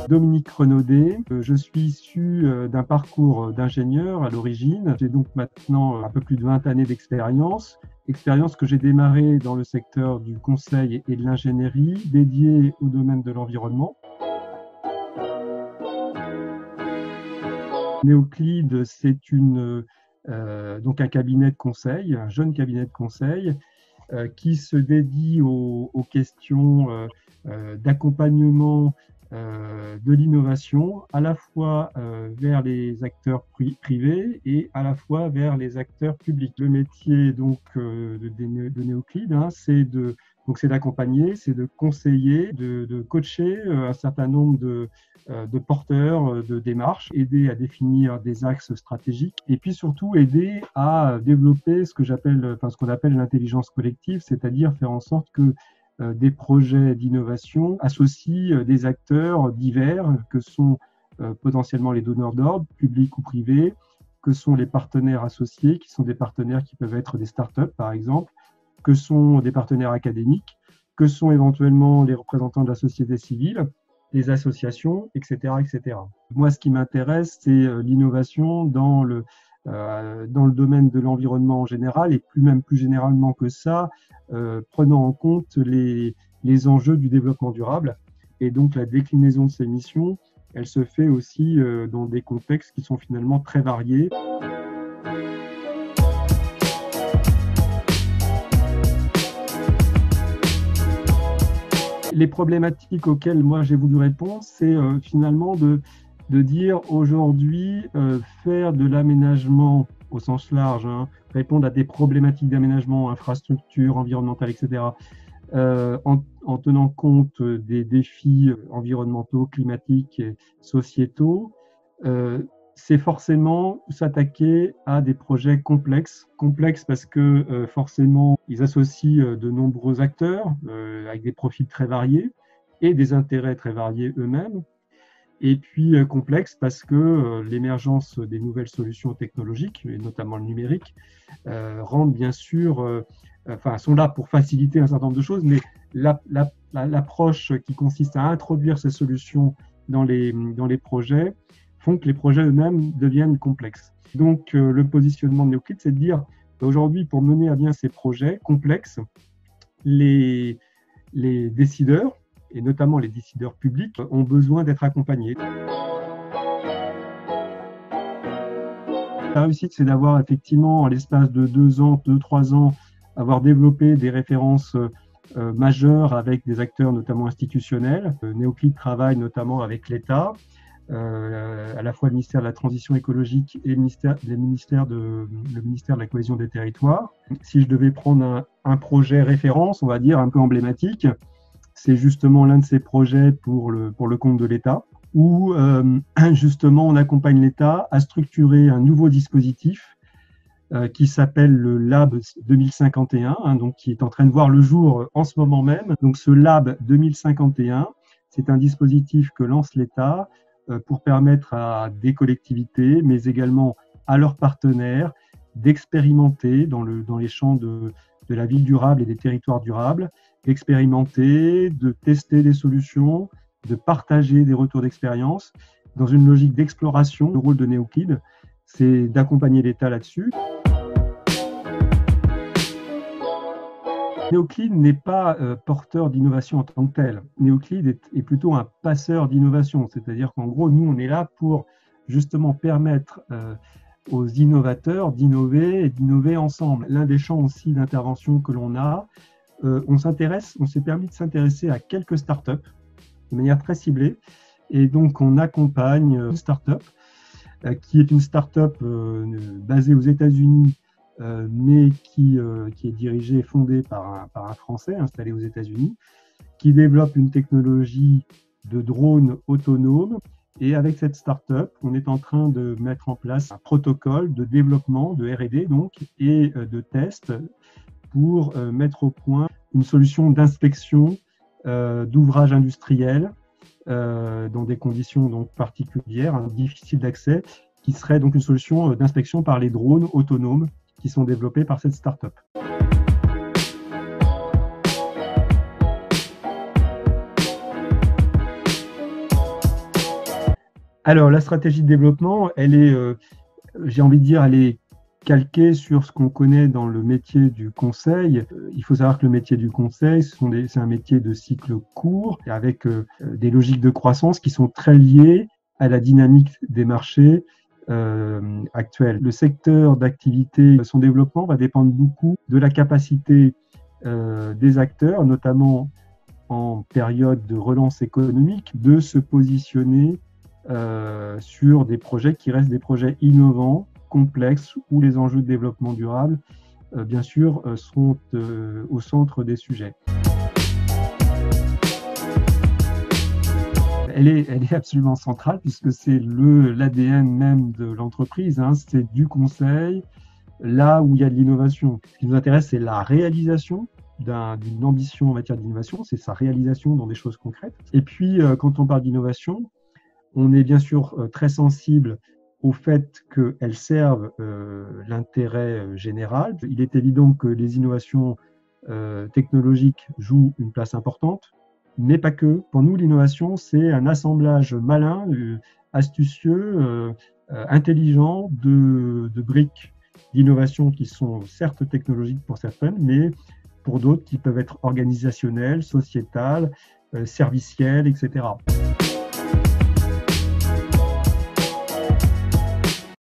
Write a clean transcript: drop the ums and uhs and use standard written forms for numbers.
Dominique Renaudet, je suis issu d'un parcours d'ingénieur à l'origine. J'ai donc maintenant un peu plus de 20 années d'expérience que j'ai démarrée dans le secteur du conseil et de l'ingénierie, dédié au domaine de l'environnement. Neoclid, c'est donc un cabinet de conseil, un jeune cabinet de conseil, qui se dédie aux questions d'accompagnement de l'innovation, à la fois vers les acteurs privés et à la fois vers les acteurs publics. Le métier donc de Neoclid, c'est d'accompagner, c'est de conseiller, de coacher un certain nombre de porteurs de démarches, aider à définir des axes stratégiques et puis surtout aider à développer ce qu'on appelle l'intelligence collective, c'est-à-dire faire en sorte que des projets d'innovation associent des acteurs divers que sont potentiellement les donneurs d'ordre, publics ou privés, que sont les partenaires associés, qui sont des partenaires qui peuvent être des startups par exemple, que sont des partenaires académiques, que sont éventuellement les représentants de la société civile, des associations, etc., etc. Moi, ce qui m'intéresse, c'est l'innovation dans le domaine de l'environnement en général et plus généralement que ça, prenant en compte les enjeux du développement durable. Et donc, la déclinaison de ces missions, elle se fait aussi dans des contextes qui sont finalement très variés. Les problématiques auxquelles moi j'ai voulu répondre, c'est finalement de dire aujourd'hui faire de l'aménagement au sens large, répondre à des problématiques d'aménagement, infrastructures, environnementales, etc., en tenant compte des défis environnementaux, climatiques et sociétaux, c'est forcément s'attaquer à des projets complexes parce que forcément ils associent de nombreux acteurs avec des profils très variés et des intérêts très variés eux-mêmes. Et puis complexe parce que l'émergence des nouvelles solutions technologiques, et notamment le numérique, rendent bien sûr, sont là pour faciliter un certain nombre de choses, mais l'approche qui consiste à introduire ces solutions dans les projets font que les projets eux-mêmes deviennent complexes. Donc le positionnement de Neoclid, c'est de dire aujourd'hui, pour mener à bien ces projets complexes, les décideurs, et notamment les décideurs publics, ont besoin d'être accompagnés. La réussite, c'est d'avoir effectivement, en l'espace de 2-3 ans, avoir développé des références majeures avec des acteurs notamment institutionnels. Neoclid travaille notamment avec l'État, à la fois le ministère de la Transition écologique et le ministère de la Cohésion des territoires. Si je devais prendre un projet référence, on va dire un peu emblématique, c'est justement l'un de ces projets pour le compte de l'État, où justement on accompagne l'État à structurer un nouveau dispositif qui s'appelle le Lab 2051, donc qui est en train de voir le jour en ce moment même. Donc ce Lab 2051, c'est un dispositif que lance l'État pour permettre à des collectivités, mais également à leurs partenaires, d'expérimenter dans les champs de la ville durable et des territoires durables, d'expérimenter, de tester des solutions, de partager des retours d'expérience dans une logique d'exploration. Le rôle de Neoclid, c'est d'accompagner l'État là-dessus. Neoclid n'est pas porteur d'innovation en tant que tel. Neoclid est plutôt un passeur d'innovation, c'est-à-dire qu'en gros, nous, on est là pour justement permettre aux innovateurs d'innover et d'innover ensemble. L'un des champs aussi d'intervention que l'on a, on s'est permis de s'intéresser à quelques startups de manière très ciblée, et donc on accompagne une startup qui est une startup basée aux États-Unis, mais qui est dirigée et fondée par un Français installé aux États-Unis, qui développe une technologie de drone autonome. Et avec cette start-up, on est en train de mettre en place un protocole de développement, de R&D donc, et de test pour mettre au point une solution d'inspection d'ouvrages industriels dans des conditions donc particulières, hein, difficiles d'accès, qui serait donc une solution d'inspection par les drones autonomes qui sont développés par cette start-up. Alors, la stratégie de développement, elle est, j'ai envie de dire, elle est calquée sur ce qu'on connaît dans le métier du conseil. Il faut savoir que le métier du conseil, c'est un métier de cycle court, avec des logiques de croissance qui sont très liées à la dynamique des marchés actuels. Le secteur d'activité, son développement va dépendre beaucoup de la capacité des acteurs, notamment en période de relance économique, de se positionner sur des projets qui restent des projets innovants, complexes, où les enjeux de développement durable, bien sûr, seront au centre des sujets. Elle est absolument centrale puisque c'est l'ADN même de l'entreprise, hein, c'est du conseil, là où il y a de l'innovation. Ce qui nous intéresse, c'est la réalisation d'une ambition en matière d'innovation, c'est sa réalisation dans des choses concrètes. Et puis, quand on parle d'innovation, on est bien sûr très sensible au fait qu'elles servent l'intérêt général. Il est évident que les innovations technologiques jouent une place importante, mais pas que. Pour nous, l'innovation, c'est un assemblage malin, astucieux, intelligent de briques d'innovation qui sont certes technologiques pour certaines, mais pour d'autres qui peuvent être organisationnelles, sociétales, servicielles, etc.